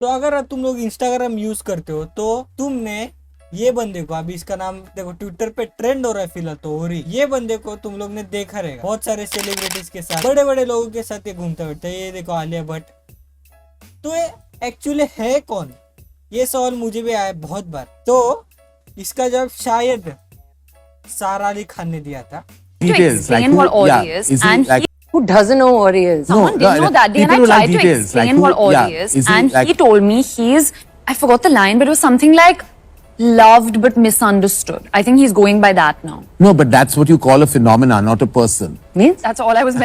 तो अगर तुम लोग इंस्टाग्राम यूज करते हो तो तुमने ये बंदे को, अभी इसका नाम देखो ट्विटर पे ट्रेंड हो रहा है फिलहाल तो ओरी, ये बंदे को तुम लोग ने देखा रहेगा बहुत सारे सेलिब्रिटीज के साथ, बड़े बड़े लोगों के साथ ये घूमता फिरता है। ये देखो आलिया भट्ट। तो ये एक्चुअली है कौन, ये सवाल मुझे भी आया बहुत बार। तो इसका जवाब शायद सारा अली खान ने दिया था। To Details, like explain who, what Ori yeah, is, is he and like, who doesn't know what he is? Someone no, didn't know that day, and I people who like tried to details, explain like who- what Ori yeah, is, is he and like- he told me he's, I forgot the line, but it was something like loved but misunderstood. I think he's going by that now. No, but that's what you call a phenomena, not a person. Means? That's all I was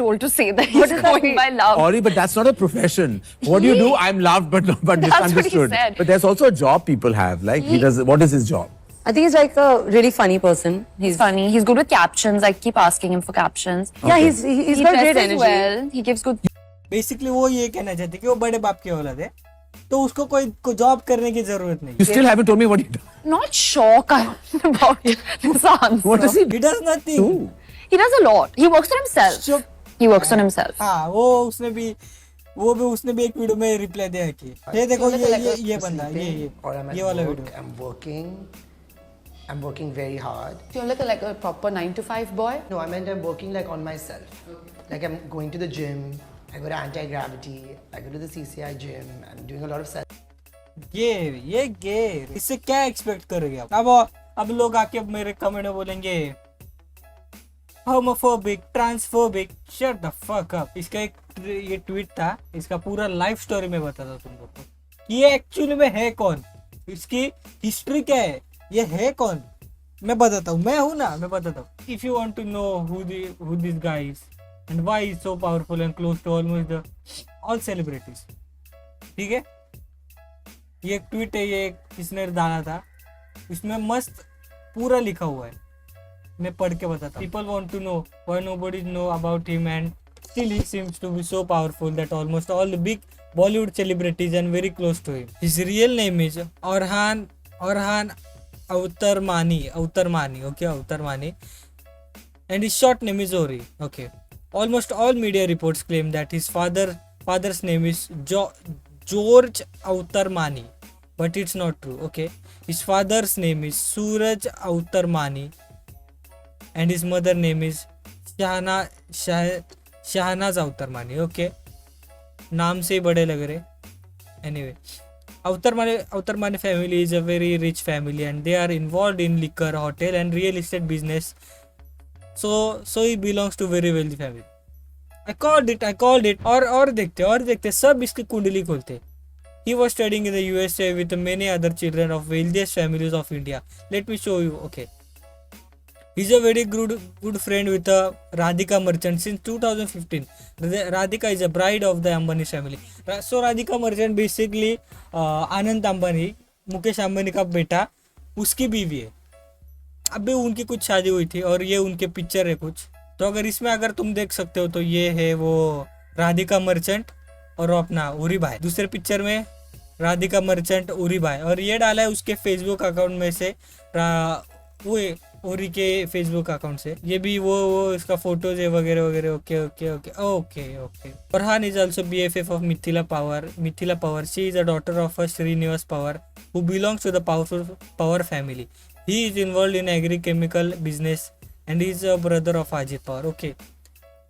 told to say, that he's going by love. Ori, but that's not a profession. What do you do? I'm loved but That's what he misunderstood. said. But there's also a job people have. Like he does. What is his job? I think he's like a really funny person. He's funny. He's good with captions. I keep asking him for captions. Yeah, he's He got great dresses energy. well. He gives good. Basically वो ये कहना चाहते कि वो बड़े बाप की औलाद है, तो उसको कोई जॉब करने की जरूरत नहीं। You still haven't told me what he does. Not shocked about this answer. What does he He does nothing. do? He does a lot. He works on himself. Sure. He works on himself. हाँ उसने भी एक video में reply दिया कि ये देखो ये बंदा ये वाला video. I'm working very hard. So you're like a proper 9 to 5 boy? No, I meant I'm working like on myself. Like I'm going to the gym. I go to anti-gravity. I go to the CCI gym. I'm doing a lot of self. ये गेर इससे क्या expect करोगे आप? अब लोग आके अब मेरे कमेंट में बोलेंगे homophobic, transphobic, shut the fuck up. इसका एक ये ट्वीट था, इसका पूरा लाइफ स्टोरी में बताता तुम लोग को ये एक्चुअली में है कौन, इसकी हिस्ट्री क्या है, ये है कौन, मैं बताता हूँ। मैं हूँ ना, मैं बताता हूँ। If you want to know who this guy is and why is so powerful and close to almost the all celebrities, ठीक है। ये एक ट्वीट है, ये किसने डाला था, इसमें मस्त पूरा लिखा हुआ है, मैं पढ़ के बताता हूँ। People want to know why nobody know about him and still he seems to be so powerful that almost all the big Bollywood celebrities and very close to him. His real name is Orhan Awatramani, okay, Awatramani, and his short name is Ori. Okay, almost all media reports claim that his father's name is George Avtarmani, but it's not true. Okay, his father's name is Suraj Avtarmani, and his mother name is Shahnaz Avtarmani. Okay, नाम से ही बड़े लग रहे। Anyway, Avtarmani family is a very rich family and they are involved in liquor, hotel and real estate business. So he belongs to very wealthy family. I called it. और देखते सब इसकी कुंडली खोलते। He was studying in the USA with many other children of wealthiest families of India. Let me show you. Okay. He's a very good friend with Radhika Merchant since 2015. Radhika is a bride of the Ambani family. So Radhika Merchant basically आनंद अंबानी, मुकेश अंबानी का बेटा, उसकी बीवी है। अभी उनकी कुछ शादी हुई थी और ये उनके पिक्चर है कुछ। तो अगर इसमें अगर तुम देख सकते हो तो ये है वो राधिका मर्चेंट और अपना उरी भाई। दूसरे पिक्चर में राधिका मर्चेंट उरी भाई, और ये डाला है उसके फेसबुक अकाउंट में से, वो उरी के फेसबुक अकाउंट से। ये भी वो इसका फोटोज है वगैरह वगैरह। Okay. Farhan is also BFF of Mithila Power. She is a daughter of Srinivas Power who belongs to the Power family. He is involved in agri-chemical business and he is a brother of Ajit Power. Okay,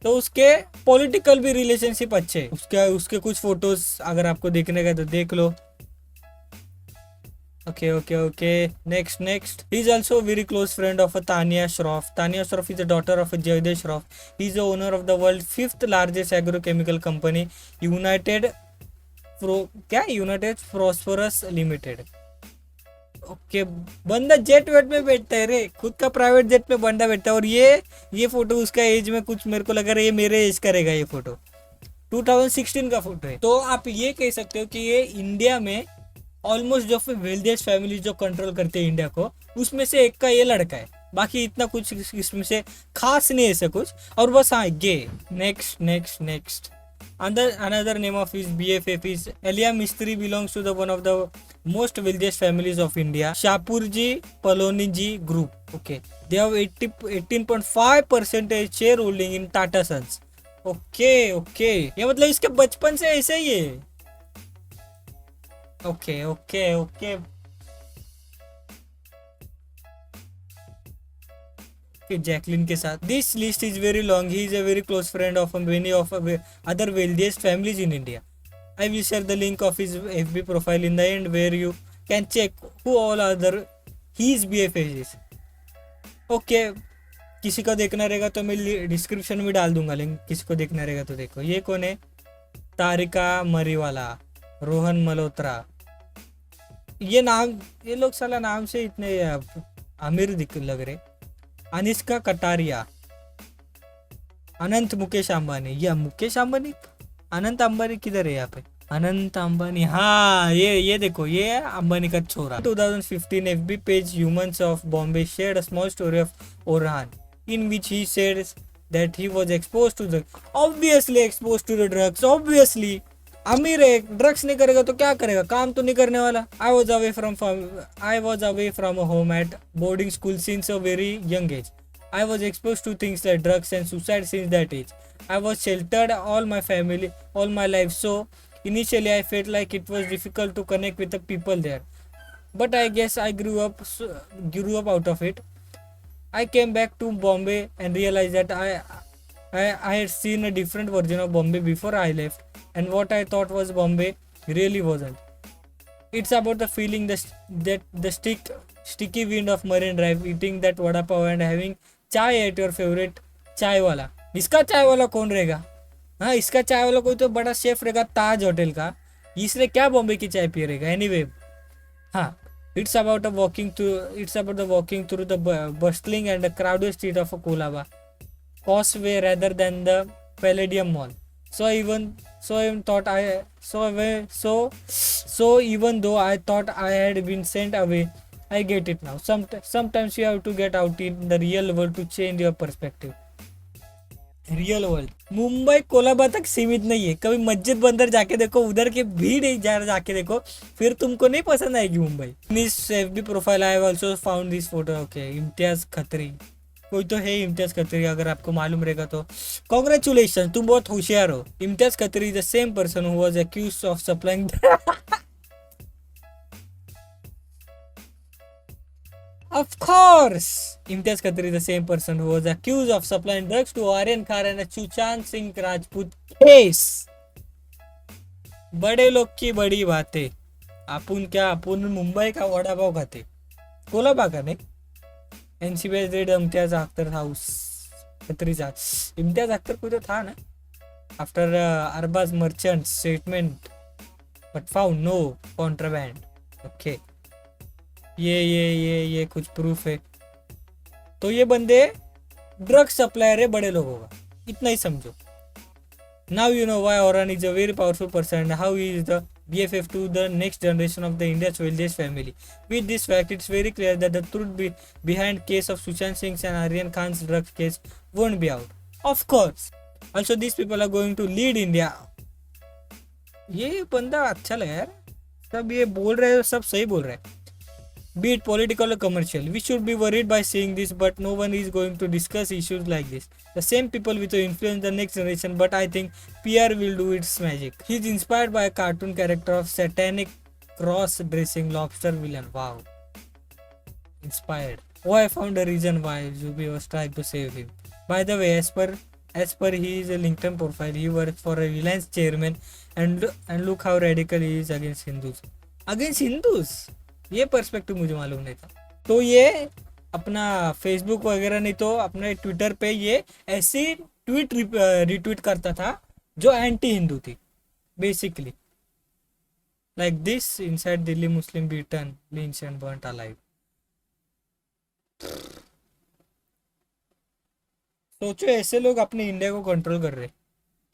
तो उसके political भी relationship अच्छे हैं। उसके कुछ photos अगर आपको देखने का तो देख लो। Okay. Next. He is also a very close friend of Tanya Shroff. Tanya Shroff is the daughter of Jaydev Shroff. He is the owner of the world's 5th largest agrochemical company, United Phosphorus Limited. Okay, बंदा jet wait में बैठता है रे, खुद का private jet में बंदा बैठता है। और ये फोटो उसका एज में कुछ मेरे को लग रहा है ये मेरे एज का रहेगा। ये फोटो 2016 का फोटो है। तो आप ये कह सकते हो कि ये इंडिया में ऑलमोस्ट जो वेल्थिएस्ट फैमिली जो कंट्रोल करते हैं इंडिया को, उसमें से एक का ये लड़का है। बाकी इतना कुछ इसमें से खास नहीं है ऐसा कुछ। और बस हाँ, गे। Next another name of his BFF is Elia Mistry, belongs to the one of the most wealthiest families of India, Shapurji Paloniji Group. Okay, they have 18.5% shareholding in Tata Sons. Okay, ये मतलब इसके बचपन से ऐसे ही है। Okay okay okay Jacqueline के साथ. This list is very long. He is a very close friend of many of other wealthiest families in India. I will share the link of his FB profile in the end where you can check who all other his BFFs is. Okay किसी को देखना रहेगा तो मैं description में डाल दूंगा link. किसी को देखना रहेगा तो देखो. ये कौन है? तारिका मरीवाला, रोहन मल्होत्रा. ये नाम, ये लोग साला नाम से इतने अमीर दिख लग रहे. अनिष्का कटारिया, अनंत मुकेश अंबानी. या मुकेश अंबानी, अनंत अंबानी किधर है यहाँ पे? अनंत अंबानी, हाँ ये देखो, ये अंबानी का छोरा. 2015 FB page humans of Bombay shared a small story of Orhan in which he said that he was exposed to the drugs. Obviously अमीर है, ड्रग्स नहीं करेगा तो क्या करेगा? काम तो नहीं करने वाला. I was away from home at boarding school since a very young age. I was exposed to things like drugs and suicide since that age. I was sheltered all my life, so initially I felt like it was difficult to connect with the people there. But I guess I grew up out of it. I came back to Bombay and realized that I had seen a different version of Bombay before I left, and what I thought was Bombay really wasn't. It's about the feeling that the sticky wind of Marine Drive, eating that vada pav and having chai at your favorite चाय वाला. इसका चाय वाला कौन रहेगा? हाँ, इसका चाय वाला कोई तो बड़ा शेफ रहेगा ताज होटल का. इसने क्या बॉम्बे की चाय पी रहेगा? एनीवे, हाँ, it's about the walking through the bustling and the crowded street of Colaba Causeway rather than the Palladium Mall. So even though I thought I had been sent away, I get it now. Sometimes you have to get out in the real world to change your perspective. Real world. Mumbai Colaba तक सीमित नहीं है. कभी मस्जिद बंदर जाके देखो, उधर के भीड़ जाके देखो, फिर तुमको नहीं पसंद आएगी Mumbai. This FB profile I have also found this photo. Okay, Imtiaz Khatri, कोई तो है इम्तियाज खत्री. अगर आपको मालूम रहेगा तो कॉन्ग्रेचुलेशन, तुम बहुत होशियार हो. Imtiaz Khatri is the same person who was accused of supplying. Of course, Imtiaz Khatri is the same person who was accused of supplying drugs to Aryan Khan and a Sushant Singh Rajput case. बड़े लोग की बड़ी बातें. आपण मुंबई का वड़ा पाव खाते, कोलाबा का नहीं. NCBI raid Imtiaz Akhtar house. खत्रीचा इम्तियाज अख्तर कोई तो था ना, after Arbaaz Merchant statement but found no contraband. Okay, ये कुछ प्रूफ है. तो ये बंदे ड्रग सप्लायर है बड़े लोगों का, इतना ही समझो. Now you know why Orhan is a very powerful person and how he is the BFF to the next generation of the India's wealthiest family. With this fact, it's very clear that the truth behind case of Sushant Singh's and Aryan Khan's drug case won't be out. Of course. Also, these people are going to lead India. ये बंदा अच्छा लगा यार. सब ये बोल रहे हैं, सब सही बोल रहे हैं. Be it political or commercial, we should be worried by seeing this, but no one is going to discuss issues like this. The same people will influence the next generation, but I think PR will do its magic. He's inspired by a cartoon character of satanic cross-dressing lobster villain. Wow. Inspired. Oh, I found a reason why Zubi was trying to save him. By the way, as per his LinkedIn profile, he works for a Reliance chairman, and look how radical he is against Hindus. Against Hindus? ये perspective मुझे मालूम नहीं था. तो ये अपना Facebook वगैरह नहीं तो अपने ट्विटर पे ये ऐसी ट्वीट रिट्वीट करता था जो एंटी हिंदू थी basically. Like this inside Delhi Muslim beaten lynch and burnt alive. सोचो ऐसे लोग अपने इंडिया को कंट्रोल कर रहे.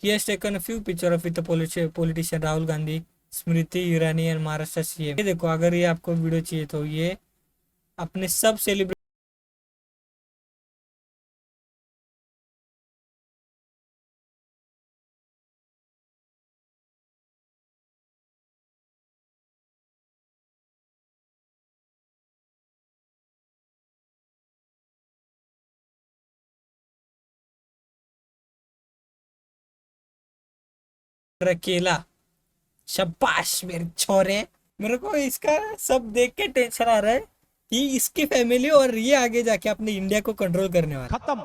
He has taken a few pictures with the politician Rahul Gandhi, Smriti Irani and Maharashtra CM. ये देखो, अगर ये आपको वीडियो चाहिए तो ये अपने सब सेलिब्रिटी केला. शाबाश मेरे छोरे, मेरे को इसका सब देख के टेंशन आ रहा है कि इसकी फैमिली और ये आगे जाके अपने इंडिया को कंट्रोल करने वाला है।